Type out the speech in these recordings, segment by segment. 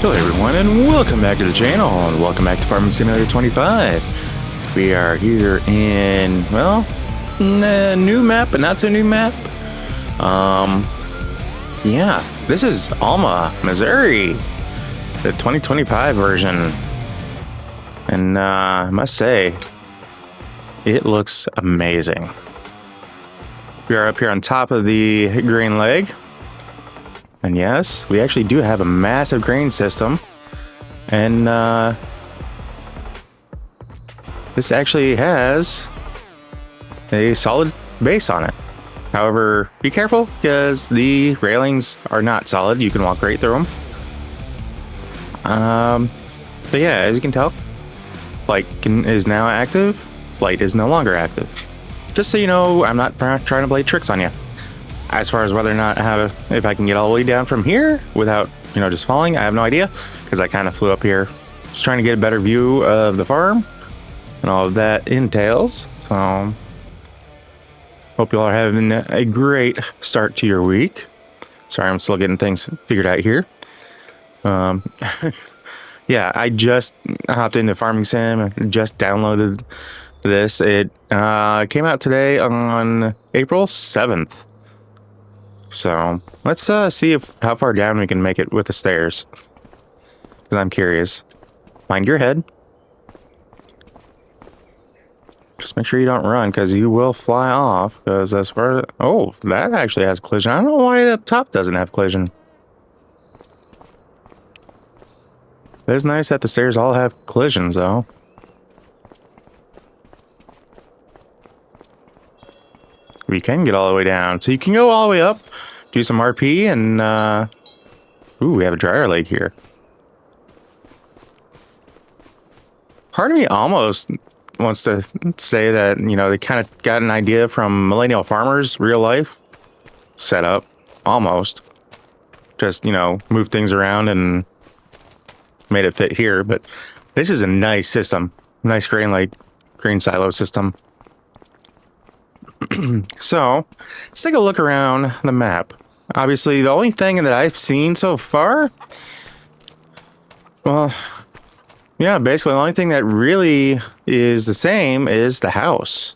Hello everyone and welcome back to the channel and welcome back to Farming Simulator 25. We are here in, well, a new map, but not so new map. Yeah, this is Alma, Missouri, the 2025 version. And I must say, it looks amazing. We are up here on top of the grain leg. And yes, we actually do have a massive grain system. And this actually has a solid base on it. However, be careful because the railings are not solid. You can walk right through them. But yeah, as you can tell, light is now active. Light is no longer active. Just so you know, I'm not trying to play tricks on you. As far as whether or not if I can get all the way down from here without, just falling, I have no idea because I kind of flew up here just trying to get a better view of the farm and all of that entails. So, hope you all are having a great start to your week. Sorry, I'm still getting things figured out here. Yeah, I just hopped into Farming Sim, just downloaded this. It came out today on April 7th. So let's see how far down we can make it with the stairs. Because I'm curious. Mind your head. Just make sure you don't run, because you will fly off. Because as far as... Oh, that actually has collision. I don't know why the top doesn't have collision. It's nice that the stairs all have collisions, though. We can get all the way down. So you can go all the way up, do some RP, and ooh, we have a dryer lake here. Part of me almost wants to say that, they kind of got an idea from Millennial Farmers real life setup. Almost. Just, move things around and made it fit here. But this is a nice system. Nice grain silo system. So, let's take a look around the map. Obviously, the only thing that I've seen so far, well, yeah, basically the only thing that really is the same is the house.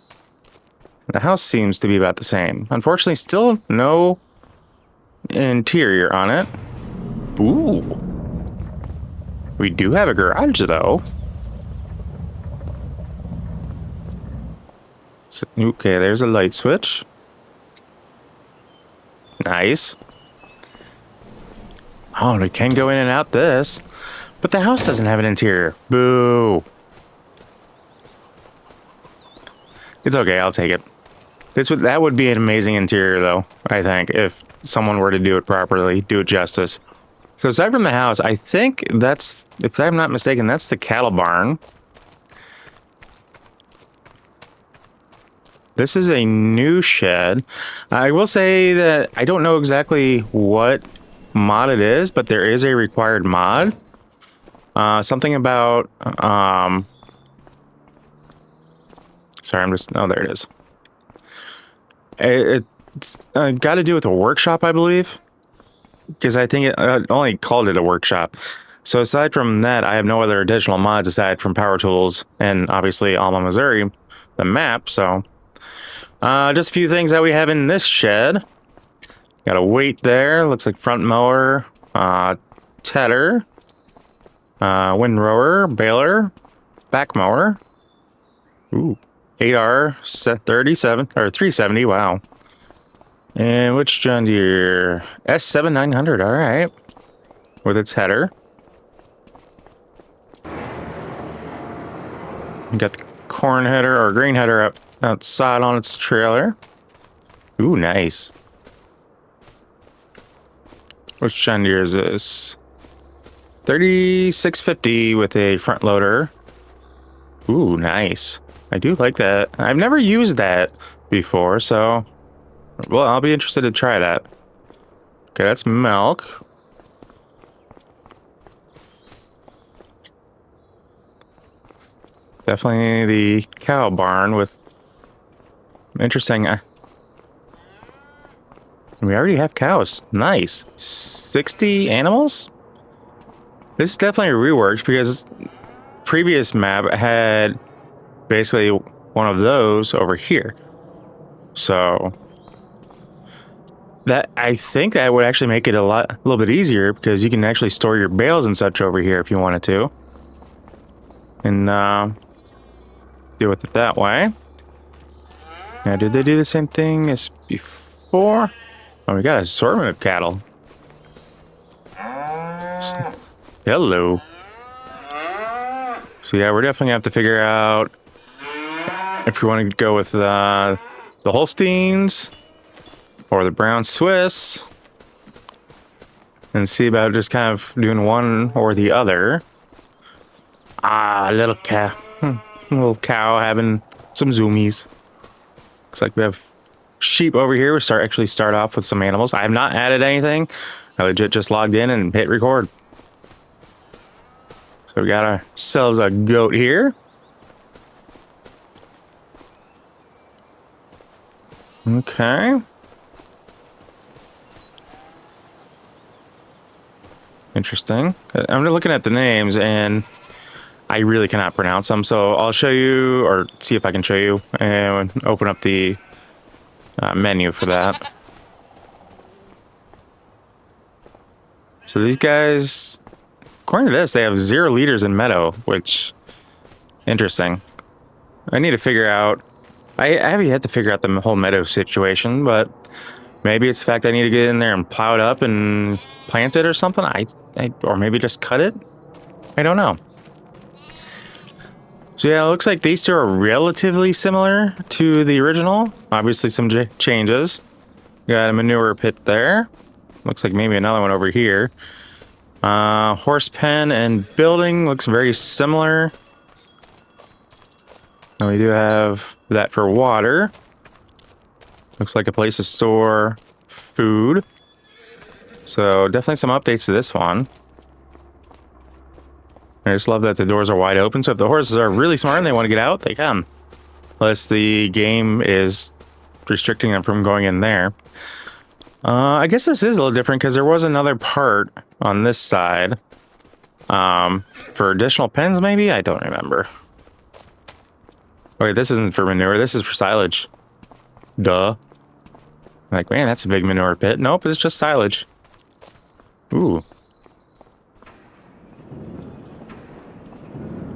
The house seems to be about the same. Unfortunately, still no interior on it. Ooh. We do have a garage, though. Okay, there's a light switch. Nice. Oh, we can go in and out this. But the house doesn't have an interior. Boo. It's okay, I'll take it. That would be an amazing interior, though, I think, if someone were to do it properly, do it justice. So aside from the house, I think that's, if I'm not mistaken, that's the cattle barn. This is a new shed. I will say that I don't know exactly what mod it is, but there is a required mod. Something about... Sorry, oh, there it is. It's got to do with a workshop, I believe. Because I think it only called it a workshop. So aside from that, I have no other additional mods aside from Power Tools and obviously Alma, Missouri, the map, so... just a few things that we have in this shed. Got a weight there. Looks like front mower, tedder, windrower, baler, back mower. Ooh, 8R 37 or 370. Wow. And which John Deere? S7900. All right, with its header. Got the corn header or grain header up outside on its trailer. Ooh, nice. Which John Deere is this? 3650 with a front loader. Ooh, nice. I do like that. I've never used that before, so... Well, I'll be interested to try that. Okay, that's milk. Definitely the cow barn with... Interesting. We already have cows. Nice. 60 animals? This is definitely reworked because previous map had basically one of those over here. So that, I think that would actually make it a little bit easier because you can actually store your bales and such over here if you wanted to. And deal with it that way. Now, did they do the same thing as before? Oh, we got an assortment of cattle. Hello. So yeah, we're definitely gonna have to figure out if we want to go with the Holsteins or the Brown Swiss, and see about just kind of doing one or the other. Little cow having some zoomies. Looks like we have sheep over here. We start off with some animals. I have not added anything. I legit just logged in and hit record. So we got ourselves a goat here. Okay. Interesting. I'm looking at the names and I really cannot pronounce them, so I'll show you, or see if I can show you, and open up the menu for that. So these guys, according to this, they have 0 liters in meadow, which, interesting. I need to figure out, I have yet to figure out the whole meadow situation, but maybe it's the fact I need to get in there and plow it up and plant it or something. Or maybe just cut it. I don't know. So yeah, it looks like these two are relatively similar to the original. Obviously some changes. Got a manure pit there. Looks like maybe another one over here. Horse pen and building looks very similar. And we do have that for water. Looks like a place to store food. So definitely some updates to this one. I just love that the doors are wide open, so if the horses are really smart and they want to get out, they can. Unless the game is restricting them from going in there. I guess this is a little different because there was another part on this side. For additional pens, maybe? I don't remember. Okay, this isn't for manure, this is for silage. Duh. Like, man, that's a big manure pit. Nope, it's just silage. Ooh.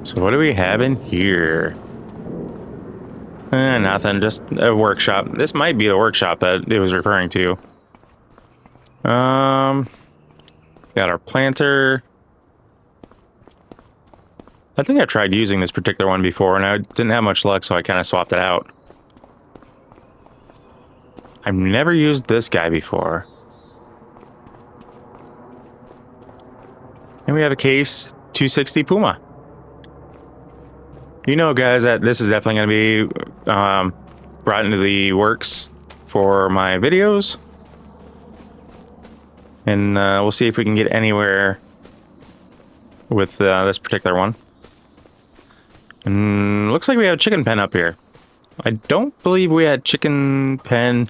So what do we have in here? Nothing, just a workshop. This might be the workshop that it was referring to. Got our planter. I think I tried using this particular one before and I didn't have much luck, so I kind of swapped it out. I've never used this guy before. And we have a case 260 Puma. You know, guys, that this is definitely going to be brought into the works for my videos. And we'll see if we can get anywhere with this particular one. And looks like we have a chicken pen up here. I don't believe we had chicken pen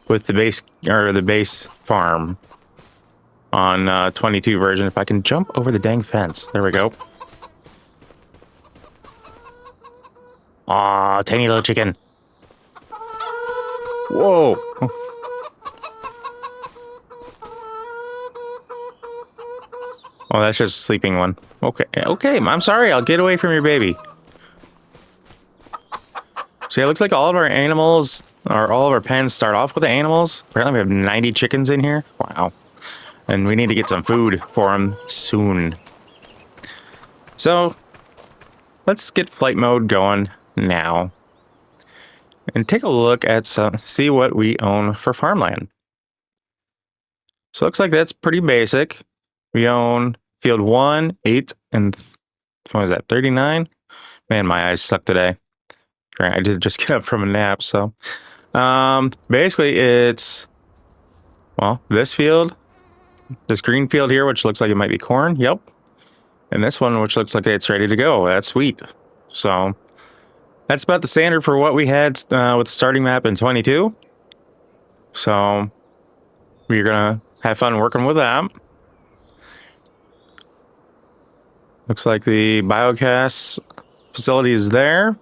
with the base, or the base farm on 22 version. If I can jump over the dang fence. There we go. Aw, tiny little chicken. Whoa. Oh, that's just a sleeping one. Okay, okay, I'm sorry. I'll get away from your baby. So yeah, it looks like all of our animals, or all of our pens start off with the animals. Apparently we have 90 chickens in here. Wow. And we need to get some food for them soon. So, let's get flight mode going now. And take a look at see what we own for farmland. So it looks like that's pretty basic. We own field 1, 8, and what was that, 39? Man, my eyes suck today. I did just get up from a nap, so. Basically it's, well, this field, this green field here, which looks like it might be corn, yep. And this one, which looks like it's ready to go, that's wheat. So, that's about the standard for what we had with the starting map in 22. So, we're gonna have fun working with that. Looks like the biogas facility is there.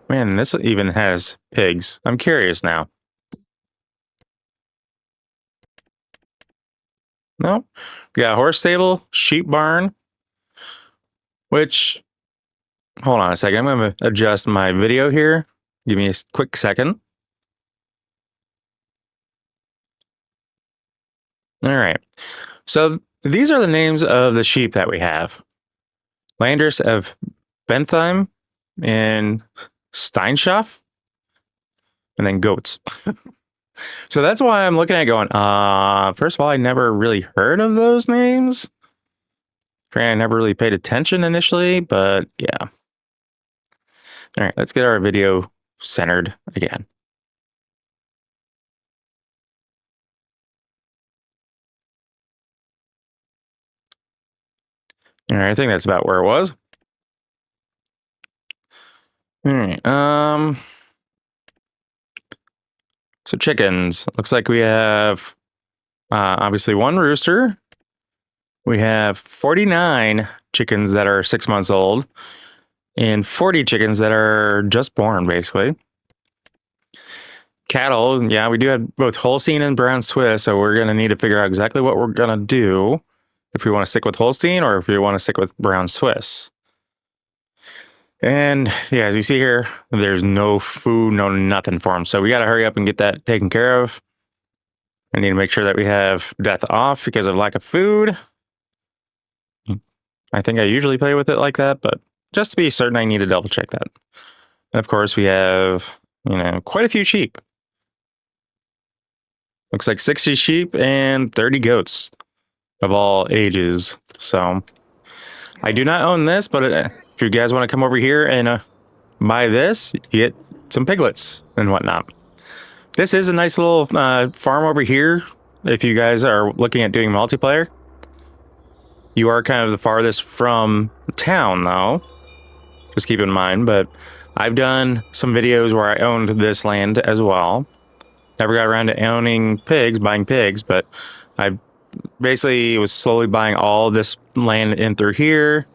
Man, this even has pigs. I'm curious now. No, we got a horse stable, sheep barn, which, hold on a second. I'm going to adjust my video here. Give me a quick second. All right. So these are the names of the sheep that we have. Landers of Bentheim and Steinschaft, and then goats. So that's why I'm looking at going, first of all, I never really heard of those names. I never really paid attention initially, but yeah. All right, let's get our video centered again. All right, I think that's about where it was. All right, so chickens. Looks like we have obviously one rooster. We have 49 chickens that are 6 months old and 40 chickens that are just born, basically. Cattle, yeah, we do have both Holstein and Brown Swiss, so we're going to need to figure out exactly what we're going to do, if we want to stick with Holstein or if we want to stick with Brown Swiss. And yeah, as you see here, there's no food, no nothing for them. So we got to hurry up and get that taken care of. I need to make sure that we have death off because of lack of food. I think I usually play with it like that, but just to be certain, I need to double check that. And of course, we have, quite a few sheep. Looks like 60 sheep and 30 goats of all ages. So I do not own this, but if you guys want to come over here and buy this, you get some piglets and whatnot. This is a nice little farm over here. If you guys are looking at doing multiplayer, you are kind of the farthest from town, though. Just keep in mind. But I've done some videos where I owned this land as well. Never got around to owning pigs, buying pigs, but I basically was slowly buying all this land in through here.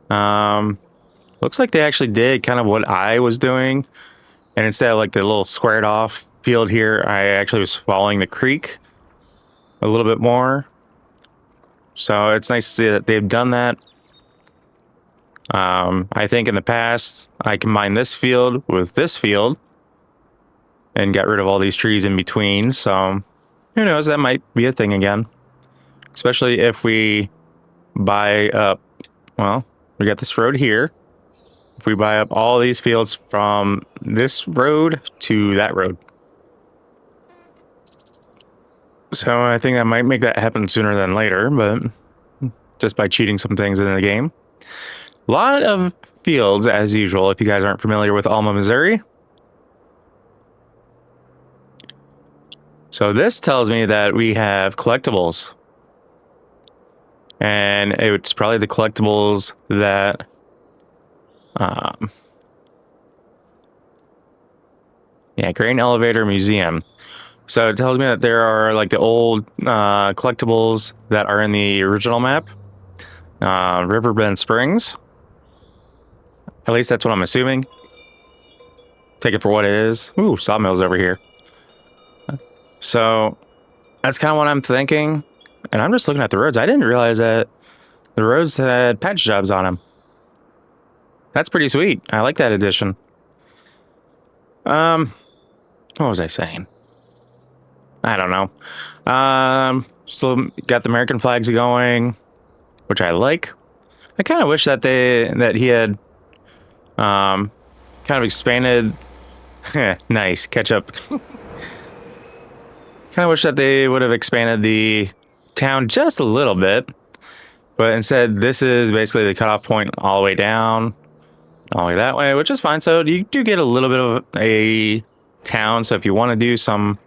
Looks like they actually did kind of what I was doing. And instead of like the little squared off field here, I actually was following the creek a little bit more. So it's nice to see that they've done that. I think in the past, I combined this field with this field and got rid of all these trees in between. So who knows, that might be a thing again. Especially if we buy up, well, we got this road here. If we buy up all these fields from this road to that road. So I think I might make that happen sooner than later, but just by cheating some things in the game. A lot of fields, as usual, if you guys aren't familiar with Alma, Missouri. So this tells me that we have collectibles. And it's probably the collectibles that yeah, Grain Elevator Museum. So it tells me that there are like the old collectibles that are in the original map. Riverbend Springs. At least that's what I'm assuming. Take it for what it is. Ooh, sawmills over here. So that's kind of what I'm thinking. And I'm just looking at the roads. I didn't realize that the roads had patch jobs on them. That's pretty sweet. I like that addition. What was I saying? I don't know. So got the American flags going, which I like. I kind of wish that he had kind of expanded. Nice catch up. Kind of wish that they would have expanded the town just a little bit, but instead this is basically the cutoff point all the way down, all the way that way, which is fine. So you do get a little bit of a town. So if you want to do some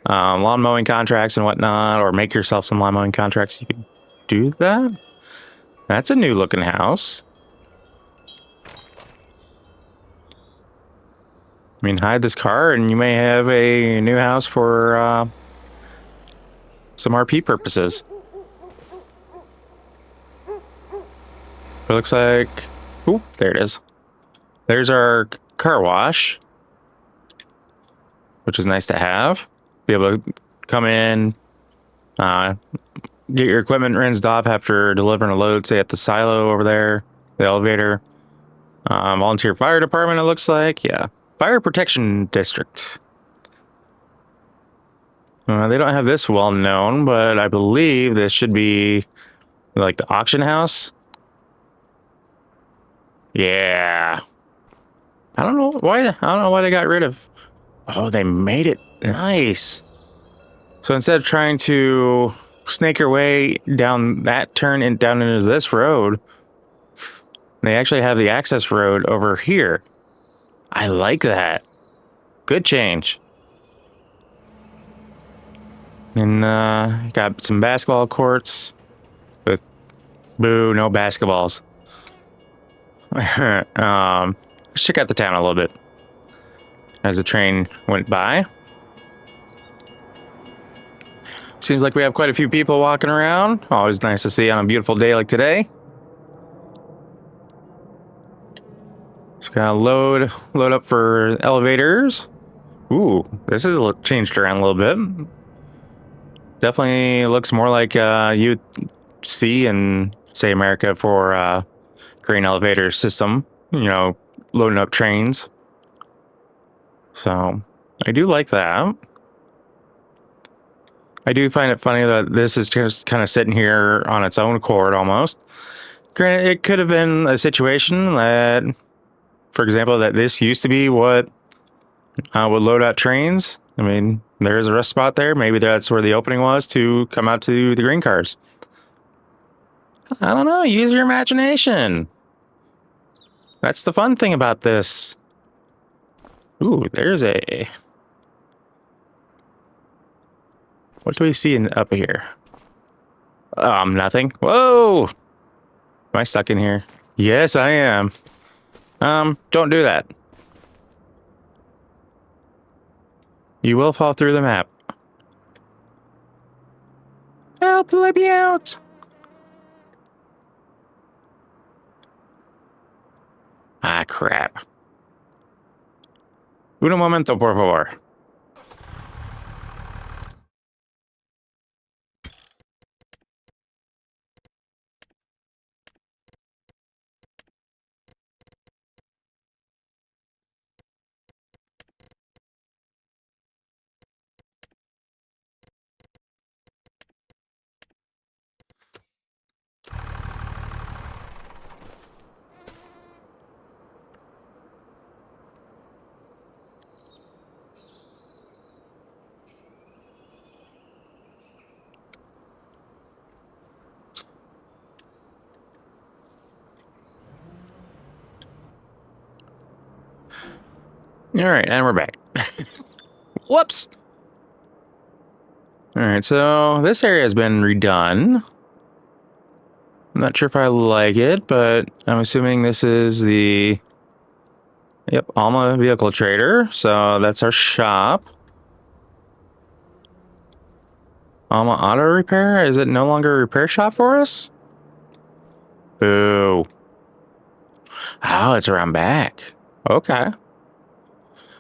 lawn mowing contracts and whatnot, or make yourself some lawn mowing contracts, you can do that. That's a new looking house. I mean, hide this car and you may have a new house for some RP purposes. It looks like, oop, there it is. There's our car wash, which is nice to have. Be able to come in, get your equipment rinsed off after delivering a load, say at the silo over there, the elevator. Volunteer fire department, it looks like. Yeah. Fire protection district. They don't have this well known, but I believe this should be like the auction house. Yeah. I don't know why they got rid of. Oh, they made it nice. So instead of trying to snake your way down that turn and down into this road, they actually have the access road over here. I like that. Good change. And got some basketball courts with boo, no basketballs. Let's check out the town a little bit as the train went by. Seems like we have quite a few people walking around. Always nice to see on a beautiful day like today. Just gotta load up for elevators. Ooh, this is changed around a little bit. Definitely looks more like you'd see in, say, America for grain elevator system, you know, loading up trains. So I do like that. I do find it funny that this is just kind of sitting here on its own accord almost. Granted, it could have been a situation that, for example, that this used to be what would load out trains. I mean, there is a rest spot there. Maybe that's where the opening was to come out to the green cars. I don't know. Use your imagination. That's the fun thing about this. Ooh, there's a... What do we see up here? Nothing. Whoa! Am I stuck in here? Yes, I am. Don't do that. You will fall through the map. Help, let me out! Ah, crap. Un momento, por favor. All right, and we're back. Whoops. All right, so this area has been redone. I'm not sure if I like it, but I'm assuming this is the... Yep, Alma Vehicle Trader. So that's our shop. Alma Auto Repair? Is it no longer a repair shop for us? Boo. Oh, it's around back. Okay.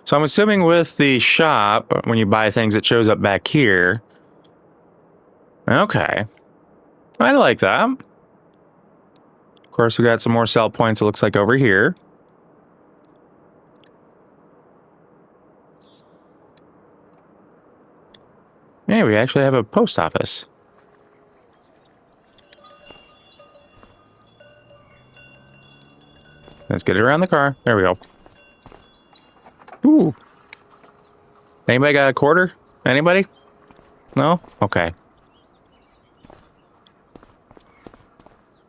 So I'm assuming with the shop, when you buy things, it shows up back here. Okay. I like that. Of course, we got some more sell points, it looks like, over here. Yeah, we actually have a post office. Let's get it around the car. There we go. Ooh. Anybody got a quarter? Anybody? No? Okay.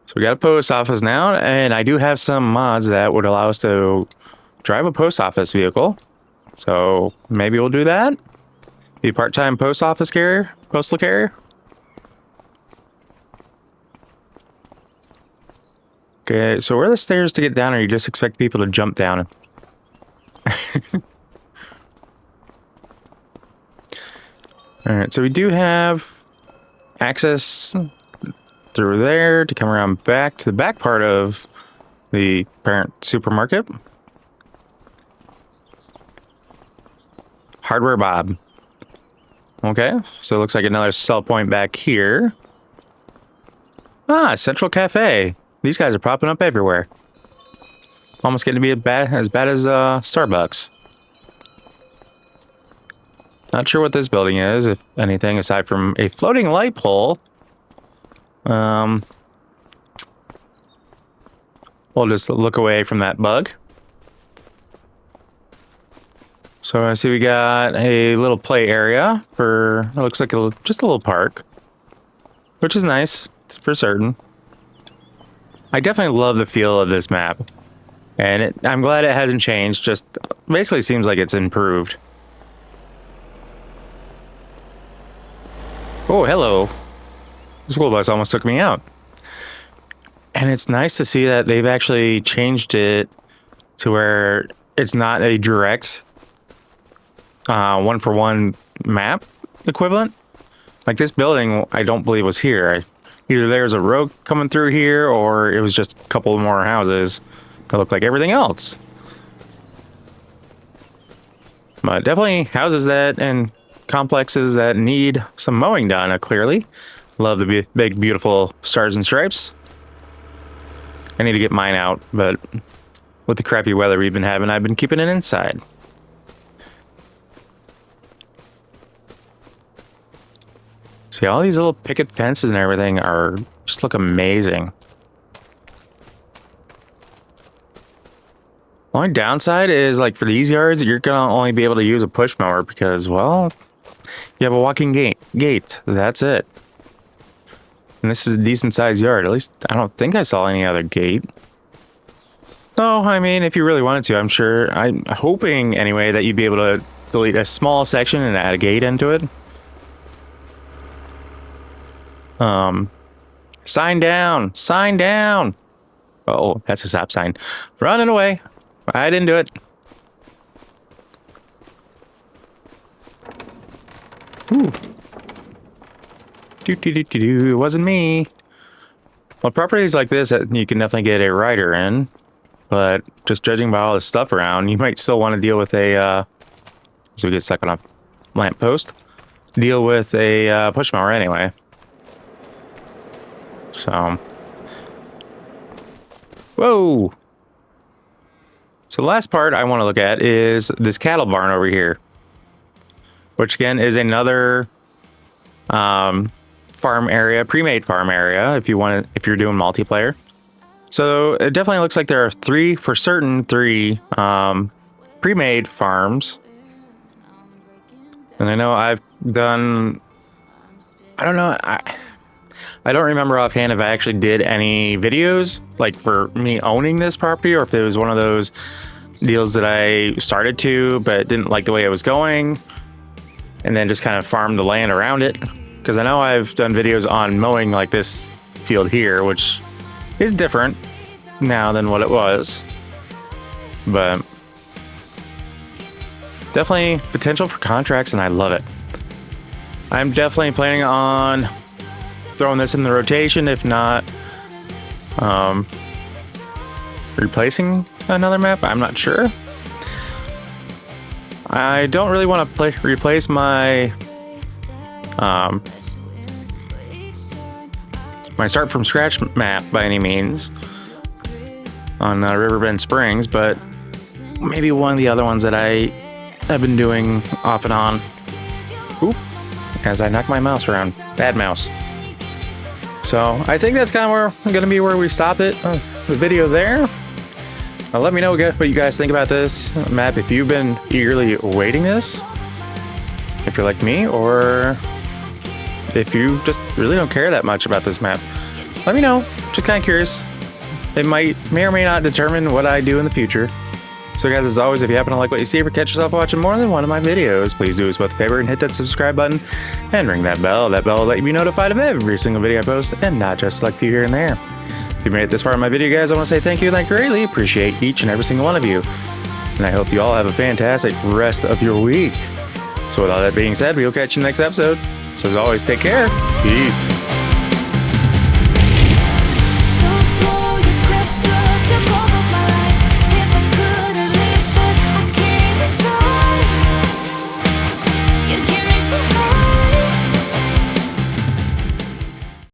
So we got a post office now, and I do have some mods that would allow us to drive a post office vehicle. So maybe we'll do that. Be a part-time post office carrier, postal carrier. Okay, so where are the stairs to get down, or you just expect people to jump down? All right, so we do have access through there to come around back to the back part of the parent supermarket. Hardware Bob. Okay, so it looks like another sell point back here. Ah, Central Cafe. These guys are popping up everywhere. Almost getting to be as bad as Starbucks. Not sure what this building is, if anything, aside from a floating light pole. We'll just look away from that bug. So I see we got a little play area for, it looks like just a little park, which is nice for certain. I definitely love the feel of this map, and I'm glad it hasn't changed, just basically seems like it's improved. Oh, hello. The school bus almost took me out. And it's nice to see that they've actually changed it to where it's not a direct one-for-one map equivalent. Like this building, I don't believe was here. Either there's a road coming through here, or it was just a couple more houses that look like everything else. But definitely houses that and complexes that need some mowing done, clearly. Love the big, beautiful stars and stripes. I need to get mine out, but with the crappy weather we've been having, I've been keeping it inside. See, all these little picket fences and everything are just look amazing. Only downside is, like, for these yards, you're gonna only be able to use a push mower because, well, you have a walking gate. That's it. And this is a decent sized yard. At least I don't think I saw any other gate. No, I mean, if you really wanted to, I'm sure. I'm hoping anyway that you'd be able to delete a small section and add a gate into it. Sign down, sign down. Oh, that's a stop sign. Running away. I didn't do it. Ooh. It wasn't me. Well, properties like this, you can definitely get a rider in, but just judging by all the stuff around, you might still want to deal with a, so we get stuck on a lamppost, deal with a push mower anyway. So, whoa. So the last part I want to look at is this cattle barn over here, which again is another farm area, pre-made farm area, if you're doing multiplayer. So it definitely looks like there are three pre-made farms. And I know I've done, I don't know, I don't remember offhand if I actually did any videos like for me owning this property, or if it was one of those deals that I started to but didn't like the way it was going and then just kind of farmed the land around it. Because I know I've done videos on mowing like this field here, which is different now than what it was, but definitely potential for contracts, and I love it. I'm definitely planning on throwing this in the rotation, if not replacing another map. I'm not sure. I don't really want to replace my my start from scratch map by any means on Riverbend Springs, but maybe one of the other ones that I have been doing off and on. Oop, as I knock my mouse around. Bad mouse. So I think that's kind of going to be where we stop it, the video there. Let me know what you guys think about this map, if you've been eagerly awaiting this, if you're like me, or if you just really don't care that much about this map. Let me know. Just kind of curious. It may or may not determine what I do in the future. So guys, as always, if you happen to like what you see or catch yourself watching more than one of my videos, please do us both a favor and hit that subscribe button and ring that bell. That bell will let you be notified of every single video I post, and not just select a few here and there. If you made it this far in my video, guys, I want to say thank you, and I greatly appreciate each and every single one of you. And I hope you all have a fantastic rest of your week. So with all that being said, we'll catch you in the next episode. So as always, take care. Peace.